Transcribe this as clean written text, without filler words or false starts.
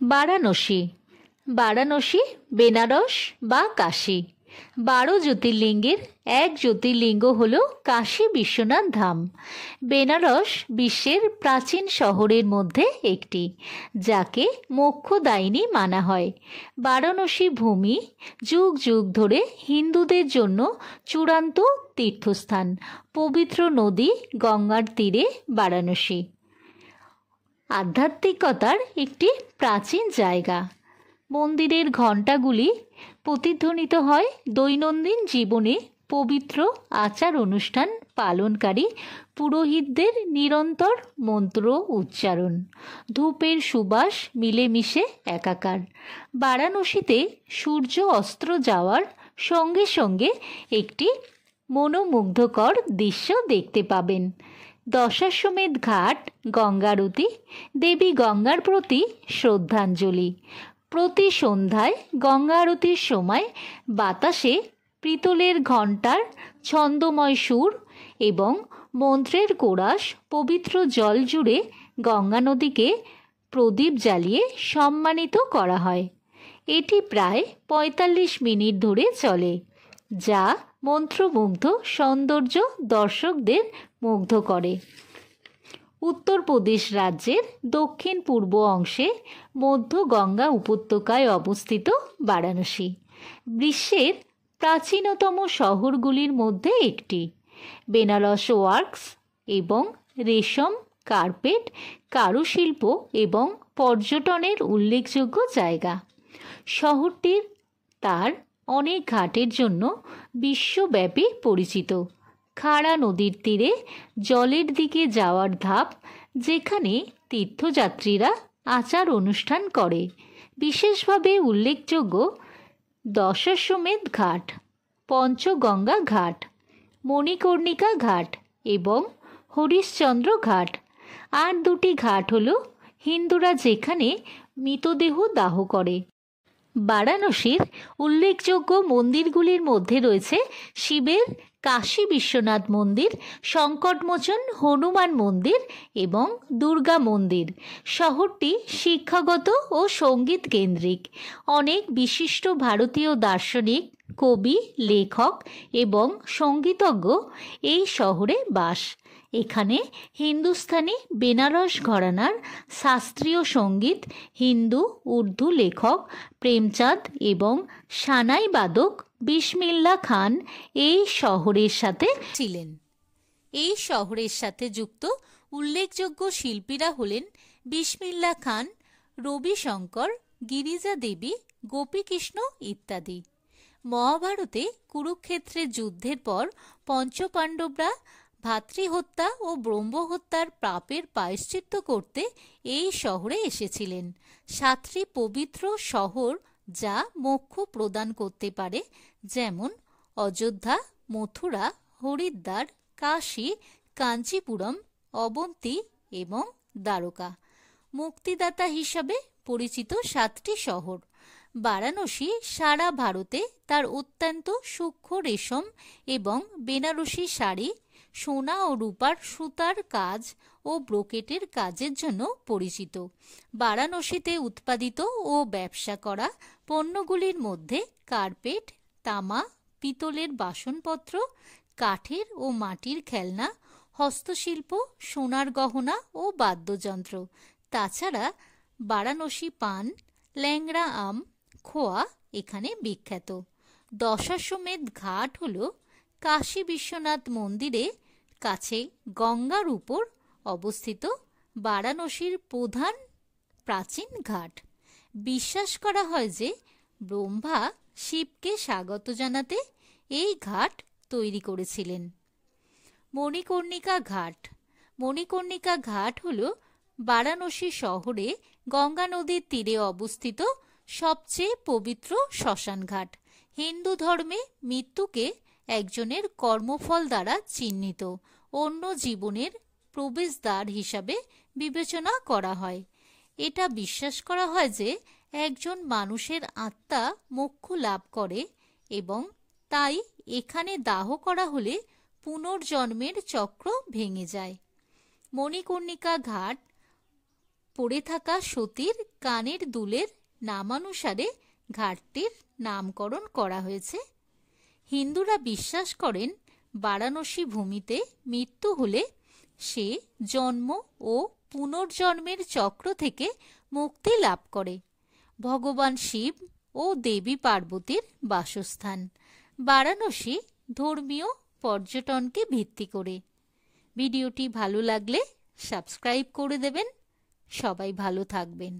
বারাণসী। বারাণসী বেনারস বা কাশী। 12 জ্যোতির্লিঙ্গের এক জ্যোতির্লিঙ্গ হল কাশী বিশ্বনাথ ধাম। বেনারস বিশ্বের প্রাচীন শহরের মধ্যে একটি, যাকে মোক্ষদায়িনী মানা হয়। বারাণসী ভূমি যুগ যুগ ধরে হিন্দুদের জন্য চূড়ান্ত তীর্থস্থান। পবিত্র নদী গঙ্গার তীরে বারাণসী আধ্যাত্মিকতার একটি প্রাচীন জায়গা। মন্দিরের ঘণ্টাগুলি প্রতিধ্বনিত হয় দৈনন্দিন জীবনে পবিত্র আচার অনুষ্ঠান পালনকারী পুরোহিতদের নিরন্তর মন্ত্র উচ্চারণ। ধূপের সুবাস মিলেমিশে একাকার। বারাণসীতে সূর্য অস্ত যাওয়ার সঙ্গে সঙ্গে একটি মনোমুগ্ধকর দৃশ্য দেখতে পাবেন। দশাশ্বমেধ ঘাট গঙ্গারতি, দেবী গঙ্গার প্রতি শ্রদ্ধাঞ্জলি। প্রতি সন্ধ্যায় গঙ্গা আরতির সময় বাতাসে পিতলের ঘণ্টার ছন্দময় সুর এবং মন্ত্রের কোরাস পবিত্র জল জুড়ে গঙ্গা নদীকে প্রদীপ জ্বালিয়ে সম্মানিত করা হয়। এটি প্রায় ৪৫ মিনিট ধরে চলে, যা মন্ত্রমুগ্ধ সৌন্দর্য দর্শকদের মুগ্ধ করে। উত্তরপ্রদেশ রাজ্যের দক্ষিণ পূর্ব অংশে মধ্য গঙ্গা উপত্যকায় অবস্থিত বারাণসী বিশ্বের প্রাচীনতম শহরগুলির মধ্যে একটি। বেনারস ওয়ার্কস এবং রেশম, কার্পেট, কারুশিল্প এবং পর্যটনের উল্লেখযোগ্য জায়গা। শহরটির তার অনেক ঘাটের জন্য বিশ্বব্যাপী পরিচিত। খাড়া নদীর তীরে জলের দিকে যাওয়ার ধাপ, যেখানে তীর্থযাত্রীরা আচার অনুষ্ঠান করে। বিশেষভাবে উল্লেখযোগ্য দশাশ্বমেধ ঘাট, পঞ্চগঙ্গা ঘাট, মণিকর্ণিকা ঘাট এবং হরিশ্চন্দ্র ঘাট। আর দুটি ঘাট হল হিন্দুরা যেখানে মৃতদেহ দাহ করে। বারাণসীর উল্লেখযোগ্য মন্দিরগুলির মধ্যে রয়েছে শিবের কাশী বিশ্বনাথ মন্দির, সংকটমোচন হনুমান মন্দির এবং দুর্গা মন্দির। শহরটি শিক্ষাগত ও সঙ্গীত কেন্দ্রিক। অনেক বিশিষ্ট ভারতীয় দার্শনিক, কবি, লেখক এবং সঙ্গীতজ্ঞ এই শহরে বাস। এখানে হিন্দুস্তানি বেনারস ঘরানার শাস্ত্রীয় সঙ্গীত, হিন্দু উর্দু লেখক প্রেমচাঁদ এবং সানাই বাদক বিসমিল্লাহ খান এই শহরের সাথে ছিলেন। এই শহরের সাথে যুক্ত উল্লেখযোগ্য শিল্পীরা হলেন বিসমিল্লাহ খান, রবিশঙ্কর, গিরিজা দেবী, গোপীকৃষ্ণ ইত্যাদি। মহাভারতে কুরুক্ষেত্রের যুদ্ধের পর পঞ্চপাণ্ডবরা ভাতৃহত্যা ও ব্রহ্মহত্যার পাপের প্রায়শ্চিত্ত করতে এই শহরে এসেছিলেন। 7টি পবিত্র শহর যা মোক্ষ প্রদান করতে পারে, যেমন অযোধ্যা, মথুরা, হরিদ্বার, কাশী, কাঞ্চিপুরম, অবন্তী এবং দ্বারকা। মুক্তিদাতা হিসাবে পরিচিত 7টি শহর। বারাণসী সারা ভারতে তার অত্যন্ত সূক্ষ্ম রেশম এবং বেনারসি শাড়ি, সোনা ও রূপার সুতার কাজ ও ব্রোকেটের কাজের জন্য পরিচিত। বারাণসীতে উৎপাদিত ও ব্যবসা করা পণ্যগুলির মধ্যে কার্পেট, তামা, পিতলের বাসনপত্র, কাঠের ও মাটির খেলনা, হস্তশিল্প, সোনার গহনা ও বাদ্যযন্ত্র। তাছাড়া বারাণসী পান, ল্যাংড়া আম, খোয়া এখানে বিখ্যাত। দশাশ্বমেধ ঘাট হল কাশী বিশ্বনাথ মন্দিরের কাছে গঙ্গার উপর অবস্থিত বারাণসীর প্রধান প্রাচীন ঘাট। বিশ্বাস করা হয় যে ব্রহ্মা শিবকে স্বাগত জানাতে এই ঘাট তৈরি করেছিলেন। মণিকর্ণিকা ঘাট। মণিকর্ণিকা ঘাট হল বারাণসী শহরে গঙ্গা নদীর তীরে অবস্থিত সবচেয়ে পবিত্র শ্মশান ঘাট। হিন্দু ধর্মে মৃত্যুকে একজনের কর্মফল দ্বারা চিহ্নিত অন্য জীবনের প্রবেশদ্বার হিসাবে বিবেচনা করা হয়। এটা বিশ্বাস করা হয় যে একজন মানুষের আত্মা মোক্ষ লাভ করে এবং তাই এখানে দাহ করা হলে পুনর্জন্মের চক্র ভেঙে যায়। মণিকর্ণিকা ঘাট পড়ে থাকা সতীর কানের দুলের নামানুসারে ঘাটটির নামকরণ করা হয়েছে। হিন্দুরা বিশ্বাস করেন বারাণসী ভূমিতে মৃত্যু হলে সে জন্ম ও পুনর্জন্মের চক্র থেকে মুক্তি লাভ করে। ভগবান শিব ও দেবী পার্বতীর বাসস্থান বারাণসী ধর্মীয় পর্যটনকে ভিত্তি করে। ভিডিওটি ভালো লাগলে সাবস্ক্রাইব করে দেবেন। সবাই ভালো থাকবেন।